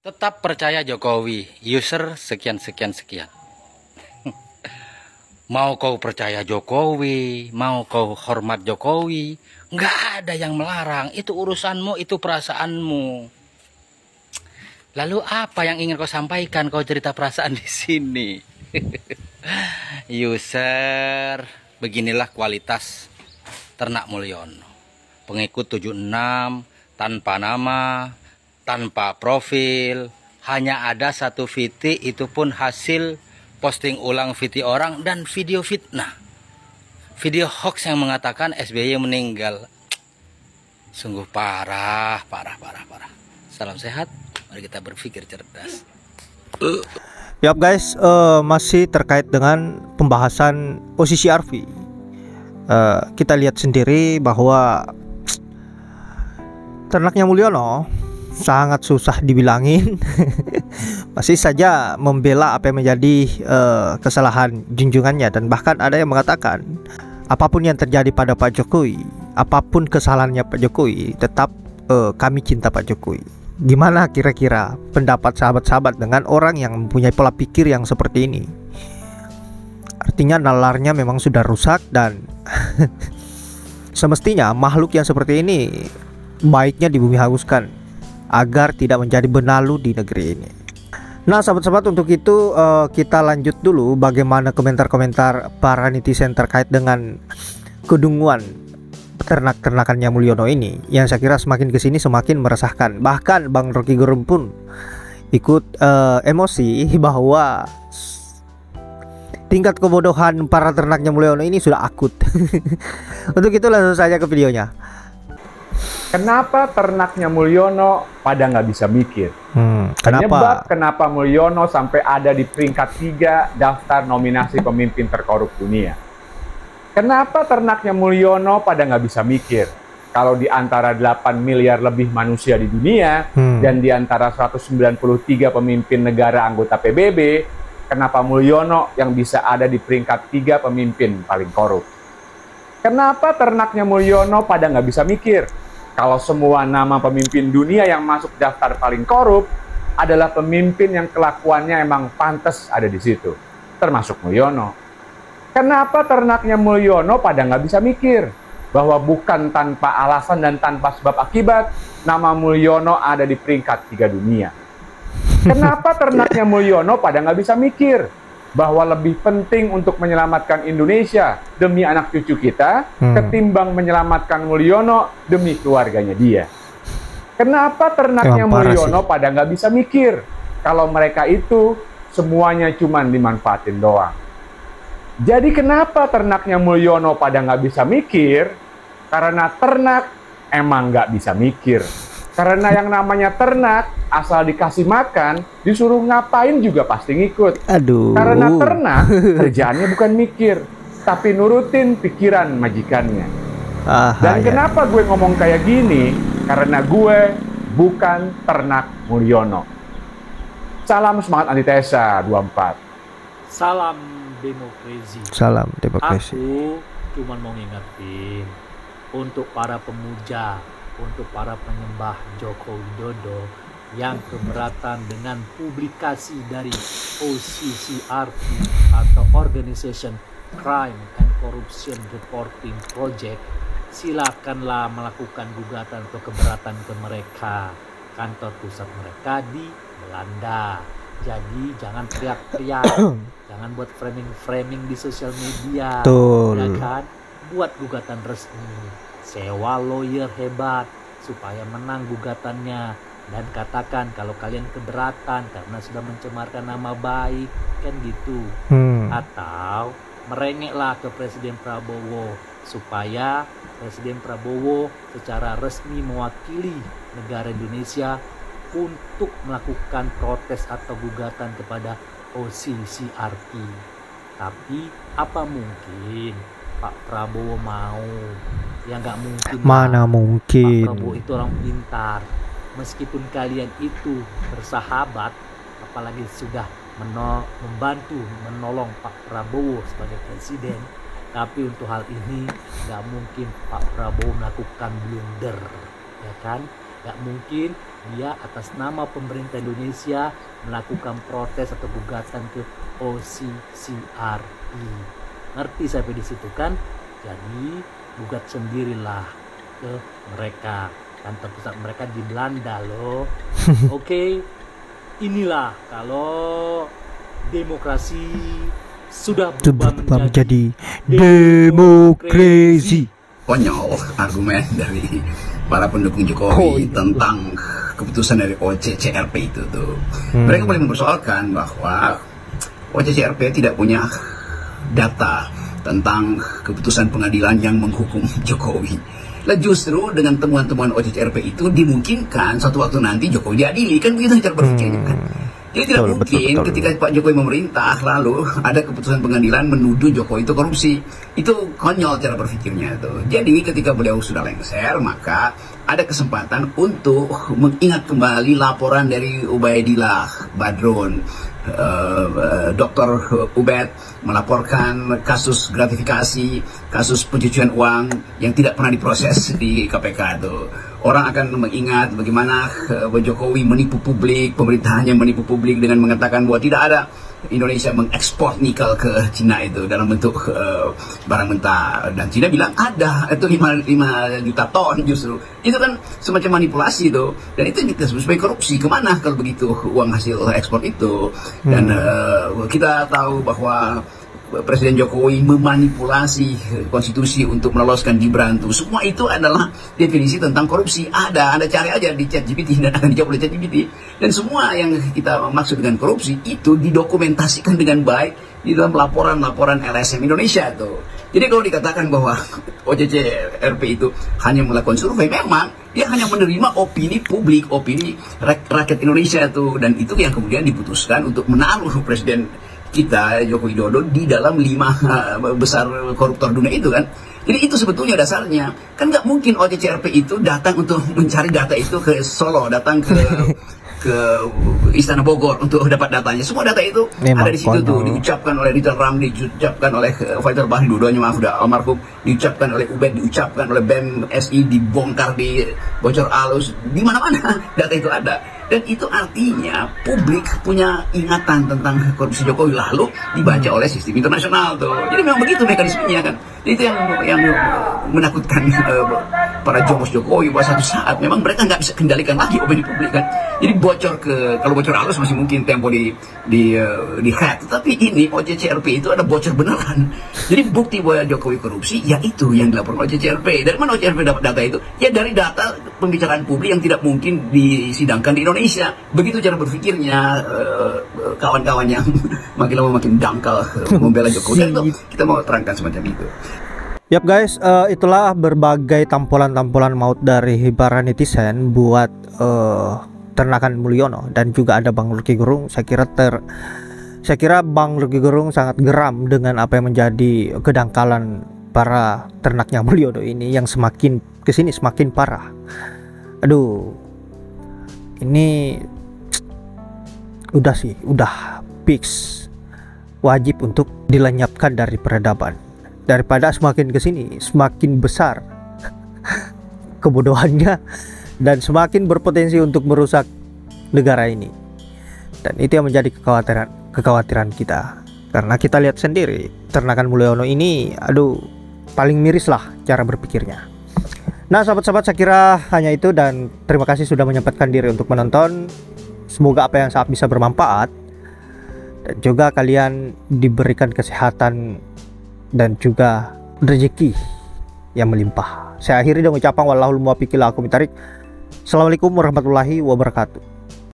Tetap percaya Jokowi, user sekian sekian sekian. Mau kau percaya Jokowi, mau kau hormat Jokowi, nggak ada yang melarang. Itu urusanmu, itu perasaanmu. Lalu apa yang ingin kau sampaikan? Kau cerita perasaan di sini. User, beginilah kualitas Ternak Mulyono. Pengikut 76, tanpa nama, tanpa profil, hanya ada satu VT, itu pun hasil posting ulang VT orang dan video fitnah, video hoax yang mengatakan SBY meninggal. Sungguh parah. Salam sehat, mari kita berpikir cerdas. Yap guys, masih terkait dengan pembahasan OCCRV. Kita lihat sendiri bahwa Ternaknya Mulyono sangat susah dibilangin. Masih saja membela apa yang menjadi kesalahan junjungannya, dan bahkan ada yang mengatakan apapun yang terjadi pada Pak Jokowi, apapun kesalahannya Pak Jokowi, tetap kami cinta Pak Jokowi. Gimana kira-kira pendapat sahabat-sahabat dengan orang yang mempunyai pola pikir yang seperti ini? Artinya nalarnya memang sudah rusak, dan semestinya makhluk yang seperti ini baiknya dibumi hanguskan agar tidak menjadi benalu di negeri ini. Nah sahabat-sahabat, untuk itu kita lanjut dulu bagaimana komentar-komentar para netizen terkait dengan kedunguan ternak-ternakannya Mulyono ini, yang saya kira semakin kesini semakin meresahkan. Bahkan Bang Rocky Gerung pun ikut emosi bahwa tingkat kebodohan para ternaknya Mulyono ini sudah akut. Untuk itu langsung saja ke videonya. Kenapa ternaknya Mulyono pada nggak bisa mikir? Kenapa? Kenapa Mulyono sampai ada di peringkat 3 daftar nominasi pemimpin terkorup dunia? Kenapa ternaknya Mulyono pada nggak bisa mikir? Kalau di antara 8 miliar lebih manusia di dunia dan di antara 193 pemimpin negara anggota PBB, kenapa Mulyono yang bisa ada di peringkat 3 pemimpin paling korup? Kenapa ternaknya Mulyono pada nggak bisa mikir? Kalau semua nama pemimpin dunia yang masuk daftar paling korup adalah pemimpin yang kelakuannya emang pantas ada di situ, termasuk Mulyono. Kenapa ternaknya Mulyono pada nggak bisa mikir bahwa bukan tanpa alasan dan tanpa sebab akibat nama Mulyono ada di peringkat 3 dunia? Kenapa ternaknya Mulyono pada nggak bisa mikir bahwa lebih penting untuk menyelamatkan Indonesia demi anak cucu kita ketimbang menyelamatkan Mulyono demi keluarganya dia? Kenapa ternaknya Mulyono pada nggak bisa mikir kalau mereka itu semuanya cuman dimanfaatin doang? Jadi kenapa ternaknya Mulyono pada nggak bisa mikir? Karena ternak emang nggak bisa mikir. Karena yang namanya ternak, asal dikasih makan, disuruh ngapain juga pasti ngikut. Aduh. Karena ternak, kerjaannya bukan mikir, tapi nurutin pikiran majikannya. Dan kenapa gue ngomong kayak gini? Karena gue bukan ternak Mulyono. Salam semangat antitesa 24. Salam demokrasi. Salam demokrasi. Aku cuma mau ngingetin untuk para pemuja, untuk para penyembah Joko Widodo yang keberatan dengan publikasi dari OCCRP atau Organization Crime and Corruption Reporting Project, silakanlah melakukan gugatan atau keberatan ke mereka, kantor pusat mereka di Belanda. Jadi jangan teriak-teriak, jangan buat framing-framing di sosial media, ya kan? Buat gugatan resmi, sewa lawyer hebat supaya menang gugatannya, dan katakan kalau kalian keberatan karena sudah mencemarkan nama baik, kan gitu. Atau merengeklah ke Presiden Prabowo supaya Presiden Prabowo secara resmi mewakili negara Indonesia untuk melakukan protes atau gugatan kepada OCCRP. Tapi apa mungkin Pak Prabowo mau? Ya nggak mungkin. Mana mungkin. Pak Prabowo itu orang pintar. Meskipun kalian itu bersahabat, apalagi sudah membantu menolong Pak Prabowo sebagai presiden, tapi untuk hal ini nggak mungkin Pak Prabowo melakukan blunder, ya kan? Nggak mungkin dia atas nama pemerintah Indonesia melakukan protes atau gugatan ke OCCRI. Ngerti sampai di situ kan? Jadi gugat sendirilah ke mereka. Kantor pusat mereka di Belanda loh. Oke, inilah kalau demokrasi sudah berubah menjadi demokrasi. Konyol argumen dari para pendukung Jokowi tentang keputusan dari OCCRP itu tuh. Mereka boleh mempersoalkan bahwa OCCRP tidak punya data tentang keputusan pengadilan yang menghukum Jokowi. Lah justru dengan temuan-temuan OCCRP itu dimungkinkan suatu waktu nanti Jokowi diadili, kan begitu cara berpikirnya kan. Jadi tidak mungkin ketika Pak Jokowi memerintah lalu ada keputusan pengadilan menuduh Jokowi itu korupsi. Itu konyol cara berpikirnya itu. Jadi ketika beliau sudah lengser, maka ada kesempatan untuk mengingat kembali laporan dari Ubaidillah Badrun. Dr. Ubed melaporkan kasus gratifikasi, kasus pencucian uang yang tidak pernah diproses di KPK itu. Orang akan mengingat bagaimana Jokowi menipu publik, pemerintahannya menipu publik dengan mengatakan bahwa tidak ada Indonesia mengekspor nikel ke Cina itu dalam bentuk barang mentah, dan Cina bilang ada, itu 5 juta ton justru. Itu kan semacam manipulasi itu, dan itu disebut sebagai korupsi. Kemana kalau begitu uang hasil ekspor itu? Dan kita tahu bahwa Presiden Jokowi memanipulasi konstitusi untuk meloloskan Gibran tuh. Semua itu adalah definisi tentang korupsi. Anda cari aja di ChatGPT dan akan dijawab oleh ChatGPT. Dan semua yang kita maksud dengan korupsi itu didokumentasikan dengan baik di dalam laporan-laporan LSM Indonesia tuh. Jadi kalau dikatakan bahwa OCCRP itu hanya melakukan survei, memang dia hanya menerima opini publik, opini rakyat Indonesia tuh, dan itu yang kemudian diputuskan untuk menaruh Presiden kita Joko Widodo di dalam 5 besar koruptor dunia itu kan. Jadi itu sebetulnya dasarnya. Kan nggak mungkin OCCRP itu datang untuk mencari data itu ke Solo, datang ke Istana Bogor untuk dapat datanya. Semua data itu ada di situ tuh, diucapkan oleh Rizal Ramli, diucapkan oleh Faisal Bahri, dua-duanya maaf udah almarhum, diucapkan oleh Ubed, diucapkan oleh BEM SI, dibongkar di bocor alus, di mana-mana data itu ada. Dan itu artinya publik punya ingatan tentang korupsi Jokowi lalu dibaca oleh sistem internasional tuh. Jadi memang begitu mekanismenya kan. Jadi itu yang menakutkan para jomos Jokowi bahwa satu saat memang mereka nggak bisa kendalikan lagi opini publik kan. Jadi kalau bocor halus masih mungkin Tempo di hack, tapi ini OCCRP itu ada bocor beneran. Jadi bukti bahwa Jokowi korupsi ya itu yang dilaporkan OCCRP. Dari mana OCCRP dapat data itu? Ya dari data pembicaraan publik yang tidak mungkin disidangkan di Indonesia. Begitu cara berpikirnya kawan-kawan yang makin lama makin dangkal membela Jokowi. Itu kita mau terangkan semacam itu. Yap guys, itulah berbagai tampolan-tampolan maut dari para netizen buat Ternakan Mulyono, dan juga ada Bang Rocky Gerung. Saya kira Bang Rocky Gerung sangat geram dengan apa yang menjadi kedangkalan para ternaknya Mulyono ini yang semakin kesini semakin parah. Aduh, ini udah fix wajib untuk dilenyapkan dari peradaban. Daripada semakin kesini semakin besar kebodohannya dan semakin berpotensi untuk merusak negara ini. Dan itu yang menjadi kekhawatiran kita, karena kita lihat sendiri Ternakan Mulyono ini, aduh, paling miris lah cara berpikirnya. Nah sahabat-sahabat, saya kira hanya itu, dan terima kasih sudah menyempatkan diri untuk menonton. Semoga apa yang saat bisa bermanfaat, dan juga kalian diberikan kesehatan dan juga rezeki yang melimpah. Saya akhiri dengan ucapan wallahul muwaffiq ila aqwamit thoriq. Assalamualaikum warahmatullahi wabarakatuh.